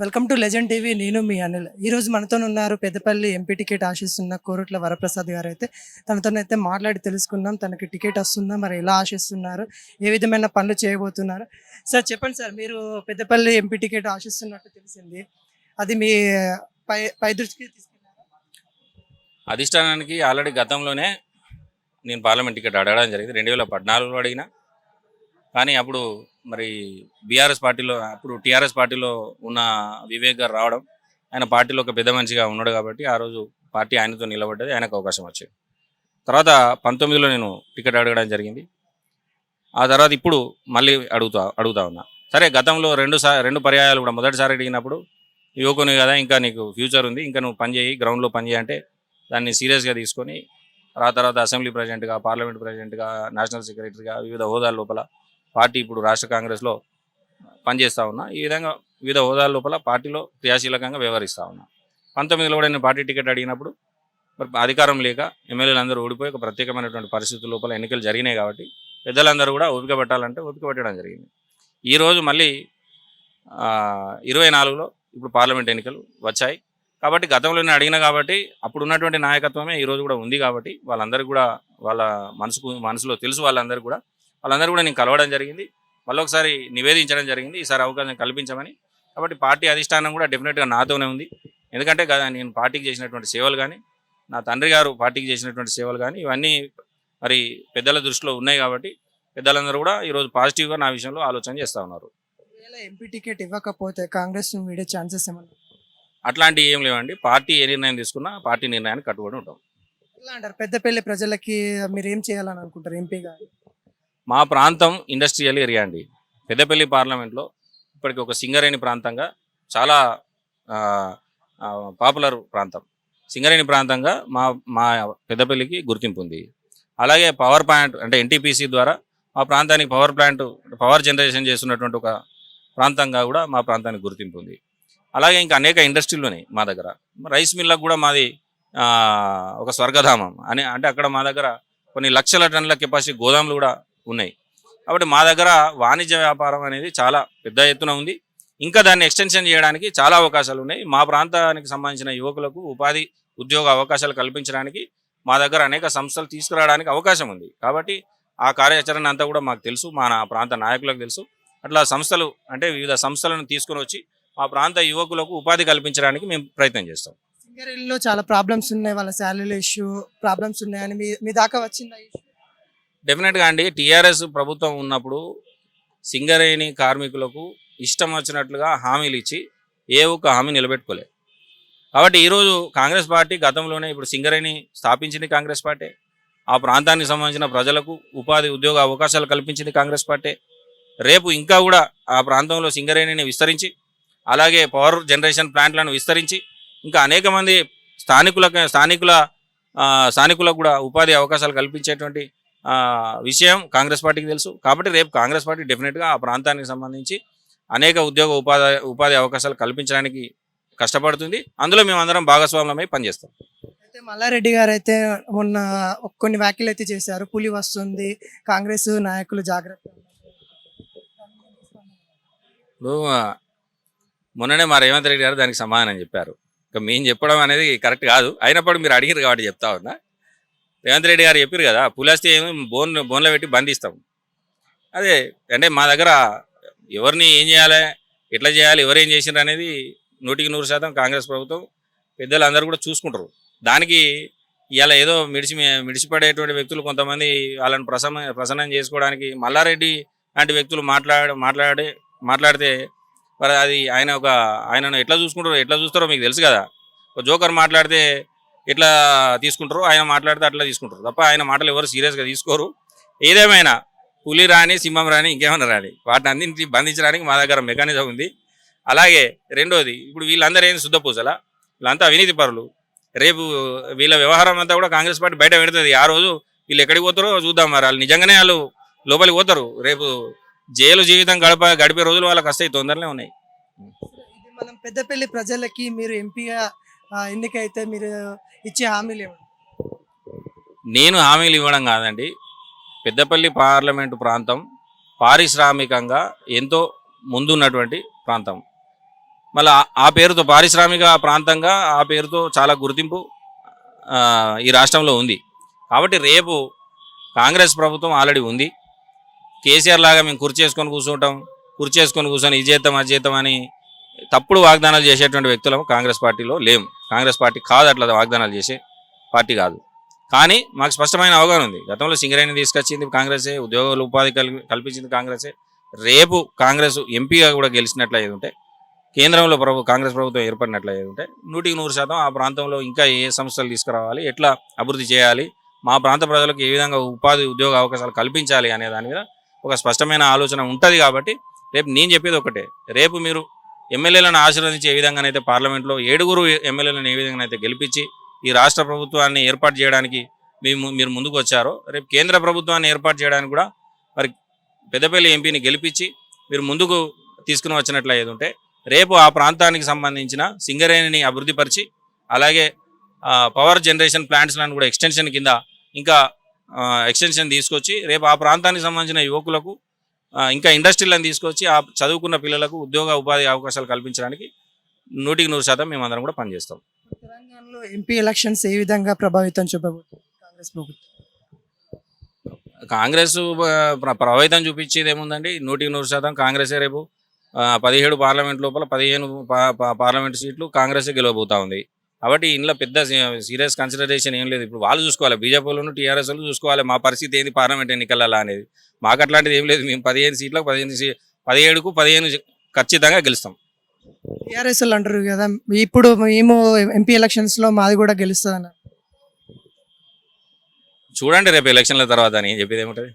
Welcome to legend TV. నేను మీ అనిల్. ఈరోజు మనతో ఉన్నారు పెద్దపల్లి ఎంపీ టికెట్ ఆశిస్తున్న కోరుట్ల వరప్రసాద్ గారు. అయితే తనతోనైతే మాట్లాడి తెలుసుకుందాం, తనకి టికెట్ వస్తుందా, మరి ఎలా ఆశిస్తున్నారు, ఏ విధమైన పనులు చేయబోతున్నారు. సార్ చెప్పండి సార్, మీరు పెద్దపల్లి ఎంపీ టికెట్ ఆశిస్తున్నట్టు తెలిసింది, అది మీ పై పై దృష్టికి తీసుకెళ్ళారా? అధిష్టానానికి ఆల్రెడీ గతంలోనే నేను పార్లమెంట్ టికెట్ అడగడం జరిగింది. 2014లో అడిగినా, కానీ అప్పుడు మరి బీఆర్ఎస్ పార్టీలో, అప్పుడు టీఆర్ఎస్ పార్టీలో ఉన్న వివేక్ గారు రావడం, ఆయన పార్టీలో ఒక పెద్ద మనిషిగా ఉన్నాడు కాబట్టి ఆ రోజు పార్టీ ఆయనతో నిలబడ్డది, ఆయనకు అవకాశం వచ్చింది. తర్వాత 19లో నేను టికెట్ అడగడం జరిగింది. ఆ తర్వాత ఇప్పుడు మళ్ళీ అడుగుతా ఉన్నా. సరే, గతంలో రెండు పర్యాయాలు కూడా మొదటిసారి అడిగినప్పుడు యువకుని కదా, ఇంకా నీకు ఫ్యూచర్ ఉంది, ఇంకా నువ్వు పని చేయి, గ్రౌండ్లో పని చేయి అంటే దాన్ని సీరియస్గా తీసుకొని ఆ తర్వాత అసెంబ్లీ ప్రెసిడెంట్గా, పార్లమెంట్ ప్రెసిడెంట్గా, నేషనల్ సెక్రటరీగా వివిధ హోదాల లోపల పార్టీ ఇప్పుడు రాష్ట్ర కాంగ్రెస్లో పనిచేస్తూ ఉన్నా. ఈ విధంగా వివిధ హోదాల లోపల పార్టీలో క్రియాశీలకంగా వ్యవహరిస్తూ ఉన్నా. 19లో కూడా నేను పార్టీ టికెట్ అడిగినప్పుడు మరి అధికారం లేక ఎమ్మెల్యేలు అందరూ ఓడిపోయి ఒక ప్రత్యేకమైనటువంటి పరిస్థితుల లోపల ఎన్నికలు జరిగినాయి కాబట్టి పెద్దలందరూ కూడా ఓపిక పెట్టాలంటే ఓపిక పెట్టడం జరిగింది. ఈరోజు మళ్ళీ 24లో ఇప్పుడు పార్లమెంట్ ఎన్నికలు వచ్చాయి కాబట్టి గతంలో నేను అడిగిన కాబట్టి అప్పుడు ఉన్నటువంటి నాయకత్వమే ఈరోజు కూడా ఉంది కాబట్టి వాళ్ళందరికీ కూడా వాళ్ళ మనసులో తెలుసు, వాళ్ళందరూ కూడా నేను కలవడం జరిగింది. మళ్ళీ ఒకసారి నివేదించడం జరిగింది, ఈసారి అవకాశం కల్పించమని. కాబట్టి పార్టీ అధిష్టానం కూడా డెఫినెట్గా నాతోనే ఉంది. ఎందుకంటే నేను పార్టీకి చేసినటువంటి సేవలు కానీ, నా తండ్రి గారు పార్టీకి చేసినటువంటి సేవలు కానీ, ఇవన్నీ మరి పెద్దల దృష్టిలో ఉన్నాయి కాబట్టి పెద్దలందరూ కూడా ఈరోజు పాజిటివ్గా నా విషయంలో ఆలోచన చేస్తూ ఉన్నారు. ఒకవేళ ఎంపీ టికెట్ ఇవ్వకపోతే కాంగ్రెస్ వీడే ఛాన్సెస్ ఏమన్నా? అట్లాంటివి ఏం లేవండి. పార్టీ ఏ నిర్ణయం తీసుకున్నా పార్టీ నిర్ణయానికి కట్టుబడి ఉంటాం. ఎలా అంటారు, పెద్దపల్లి ప్రజలకి మీరు ఏం చేయాలని అనుకుంటారు ఎంపీగా? మా ప్రాంతం ఇండస్ట్రియల్ ఏరియా అండి. పెద్దపల్లి పార్లమెంట్లో ఇప్పటికి ఒక సింగరేణి ప్రాంతంగా చాలా పాపులర్ ప్రాంతం. సింగరేణి ప్రాంతంగా మా పెద్దపల్లికి గుర్తింపు ఉంది. అలాగే పవర్ ప్లాంట్ అంటే ఎన్టీపీసీ ద్వారా మా ప్రాంతానికి పవర్ జనరేషన్ చేస్తున్నటువంటి ఒక ప్రాంతంగా కూడా మా ప్రాంతానికి గుర్తింపు ఉంది. అలాగే ఇంకా అనేక ఇండస్ట్రీలు ఉన్నాయి మా దగ్గర. రైస్ మిల్లకు కూడా మాది ఒక స్వర్గధామం అంటే అక్కడ మా దగ్గర కొన్ని లక్షల టన్నుల కెపాసిటీ గోదాములు కూడా ఉన్నాయి. కాబట్టి మా దగ్గర వాణిజ్య వ్యాపారం అనేది చాలా పెద్ద ఎత్తున ఉంది. ఇంకా దాన్ని ఎక్స్టెన్షన్ చేయడానికి చాలా అవకాశాలు ఉన్నాయి. మా ప్రాంతానికి సంబంధించిన యువకులకు ఉద్యోగ అవకాశాలు కల్పించడానికి మా దగ్గర అనేక సంస్థలు తీసుకురావడానికి అవకాశం ఉంది. కాబట్టి ఆ కార్యాచరణ అంతా కూడా మాకు తెలుసు, మా ప్రాంత నాయకులకు తెలుసు. అట్లా సంస్థలు అంటే వివిధ సంస్థలను తీసుకుని వచ్చి మా ప్రాంత యువకులకు ఉపాధి కల్పించడానికి మేము ప్రయత్నం చేస్తాం. సింగరేణిలో చాలా ప్రాబ్లమ్స్ ఉన్నాయి, వాళ్ళ శాలరీ ఇష్యూ ప్రాబ్లమ్స్ ఉన్నాయని మీ దాకా వచ్చిందా? డెఫినెట్గా అండి, టీఆర్ఎస్ ప్రభుత్వం ఉన్నప్పుడు సింగరేణి కార్మికులకు ఇష్టం వచ్చినట్లుగా హామీలు ఇచ్చి ఏ ఒక్క హామీ నిలబెట్టుకోలేదు. కాబట్టి ఈరోజు కాంగ్రెస్ పార్టీ గతంలోనే ఇప్పుడు సింగరేణి స్థాపించింది కాంగ్రెస్ పార్టీ. ఆ ప్రాంతానికి సంబంధించిన ప్రజలకు ఉద్యోగ అవకాశాలు కల్పించింది కాంగ్రెస్ పార్టీ. రేపు ఇంకా కూడా ఆ ప్రాంతంలో సింగరేణిని విస్తరించి, అలాగే పవర్ జనరేషన్ ప్లాంట్లను విస్తరించి ఇంకా అనేక మంది స్థానికులకు కూడా ఉపాధి అవకాశాలు కల్పించేటువంటి విషయం కాంగ్రెస్ పార్టీకి తెలుసు. కాబట్టి రేపు కాంగ్రెస్ పార్టీ డెఫినెట్గా ఆ ప్రాంతానికి సంబంధించి అనేక ఉపాధి అవకాశాలు కల్పించడానికి కష్టపడుతుంది. అందులో మేమందరం భాగస్వామ్యమై పనిచేస్తాం. అయితే మల్లారెడ్డి గారు అయితే మొన్న కొన్ని వ్యాఖ్యలు అయితే చేశారు, పులి వస్తుంది, కాంగ్రెస్ నాయకులు జాగ్రత్త. ఇప్పుడు మొన్ననే మా రేవంత్ రెడ్డి గారు దానికి సమాధానం చెప్పారు. ఇక మేము చెప్పడం అనేది కరెక్ట్ కాదు, అయినప్పుడు మీరు అడిగారు కాబట్టి చెప్తా ఉన్నా. రేవంత్ రెడ్డి గారు చెప్పారు కదా, పులేస్తే ఏమి బోన్లో పెట్టి బంధిస్తాం. అదే అంటే మా దగ్గర ఎవరిని ఏం చేయాలి, ఎట్లా చేయాలి, ఎవరేం చేసినారు అనేది 100% కాంగ్రెస్ ప్రభుత్వం పెద్దలు అందరూ కూడా చూసుకుంటారు. దానికి ఇలా ఏదో మిడిచిపడేటువంటి వ్యక్తులు కొంతమంది వాళ్ళని ప్రసన్నం చేసుకోవడానికి మల్లారెడ్డి లాంటి వ్యక్తులు మాట్లాడితే మరి అది ఆయనను ఎట్లా చూస్తారో మీకు తెలుసు కదా. ఒక జోకర్ మాట్లాడితే ఎట్లా తీసుకుంటారు, ఆయన మాట్లాడితే అట్లా తీసుకుంటారు తప్ప ఆయన మాటలు ఎవరు సీరియస్గా తీసుకోరు. ఏదేమైనా పులి రాని, సింహం రాని, ఇంకేమైనా రాని, వాటిని అన్నింటినీ బంధించడానికి మా దగ్గర మెకానిజం ఉంది. అలాగే రెండోది, ఇప్పుడు వీళ్ళందరూ ఏంది శుద్ధ పూసలా, వీళ్ళంతా అవినీతి పరులు. రేపు వీళ్ళ వ్యవహారం అంతా కూడా కాంగ్రెస్ పార్టీ బయట పెడుతుంది. ఆ రోజు వీళ్ళు ఎక్కడికి పోతారో చూద్దాం. మరి వాళ్ళు నిజంగానే వాళ్ళు లోపలికి పోతారు. రేపు జైలు జీవితం గడిపే రోజులు వాళ్ళకి వస్తాయి, తొందరనే ఉన్నాయి. ఇది మనం పెద్దపల్లి ప్రజలకి మీరు ఎంపీగా ఎన్నికైతే మీరు ఇచ్చే హామీలు ఏమంటారు? నేను హామీలు ఇవ్వడం కాదండి, పెద్దపల్లి పార్లమెంటు ప్రాంతం పారిశ్రామికంగా ఎంతో ముందున్నటువంటి ప్రాంతం. మళ్ళీ ఆ పేరుతో పారిశ్రామిక ప్రాంతంగా ఆ పేరుతో చాలా గుర్తింపు ఆ, ఈ రాష్ట్రంలో ఉంది. కాబట్టి రేపు కాంగ్రెస్ ప్రభుత్వం ఆల్రెడీ ఉంది. కేసీఆర్ లాగా మేము కుర్చీ చేసుకొని కూర్చొని ఇది చేద్దాం అది చేద్దాం అని తప్పుడు వాగ్దానాలు చేసేటువంటి వ్యక్తులం కాంగ్రెస్ పార్టీలో లేము. కాంగ్రెస్ పార్టీ కాదు అట్లా వాగ్దానాలు చేసే పార్టీ కాదు. కానీ మాకు స్పష్టమైన అవగాహన ఉంది. గతంలో సింగరేణి తీసుకొచ్చింది కాంగ్రెసే, ఉద్యోగులు ఉపాధి కల్పించింది కాంగ్రెసే. రేపు కాంగ్రెస్ ఎంపీగా కూడా గెలిచినట్లు అయ్యేది ఉంటే, కేంద్రంలో కాంగ్రెస్ ప్రభుత్వం ఏర్పడినట్లయితే ఉంటే 100% ఆ ప్రాంతంలో ఇంకా ఏ సంస్థలు తీసుకురావాలి, ఎట్లా అభివృద్ధి చేయాలి, మా ప్రాంత ప్రజలకు ఏ విధంగా ఉపాధి ఉద్యోగ అవకాశాలు కల్పించాలి అనే దాని మీద ఒక స్పష్టమైన ఆలోచన ఉంటుంది. కాబట్టి రేపు నేను చెప్పేది ఒకటే, రేపు మీరు ఎమ్మెల్యేలను ఆశీర్వదించి ఏ విధంగానైతే పార్లమెంట్లో 7 ఎమ్మెల్యేలను ఏ విధంగానైతే గెలిపించి ఈ రాష్ట్ర ప్రభుత్వాన్ని ఏర్పాటు చేయడానికి మీరు ముందుకు వచ్చారో, రేపు కేంద్ర ప్రభుత్వాన్ని ఏర్పాటు చేయడానికి కూడా మరి పెద్దపల్లి ఎంపీని గెలిపించి మీరు ముందుకు తీసుకుని వచ్చినట్లయితే ఉంటే రేపు ఆ ప్రాంతానికి సంబంధించిన సింగరేణిని అభివృద్ధిపరిచి అలాగే పవర్ జనరేషన్ ప్లాంట్స్లను కూడా ఎక్స్టెన్షన్ కింద ఇంకా ఎక్స్టెన్షన్ తీసుకొచ్చి రేపు ఆ ప్రాంతానికి సంబంధించిన యువకులకు ఇంకా ఇండస్ట్రీలను తీసుకొచ్చి ఆ చదువుకున్న పిల్లలకు ఉద్యోగ ఉపాధి అవకాశాలు కల్పించడానికి 100% మేమందరం కూడా పనిచేస్తాం. తెలంగాణలో ఎంపీ ఎలక్షన్స్ ఏ విధంగా ప్రభావితం చూపబోతుంది కాంగ్రెస్ ప్రభుత్వం? కాంగ్రెస్ ప్రభావితం చూపించేది ఏముందండి? 100% కాంగ్రెసే రేపు 17 పార్లమెంట్ లోపల 15 పార్లమెంట్ సీట్లు కాంగ్రెసే గెలవబోతా ఉంది. కాబట్టి ఇందులో పెద్ద సీరియస్ కన్సిడరేషన్ ఏం లేదు. ఇప్పుడు వాళ్ళు చూసుకోవాలి, బీజేపీ వాళ్ళు టీఆర్ఎస్ వాళ్ళు చూసుకోవాలి మా పరిస్థితి ఏంది పార్లమెంట్ ఎన్నికలలో అనేది. మాకు అట్లాంటిది ఏం లేదు. మేము 15 సీట్లకు 17కు 15 ఖచ్చితంగా గెలుస్తాం. టీఆర్ఎస్ వాళ్ళు అంటారు కదా, ఇప్పుడు మేము ఎంపీ ఎలక్షన్స్ లో మాది కూడా గెలుస్తుంది అన్నారు. చూడండి రేపు ఎలక్షన్ల తర్వాత అని చెప్పేది ఏముంటుంది.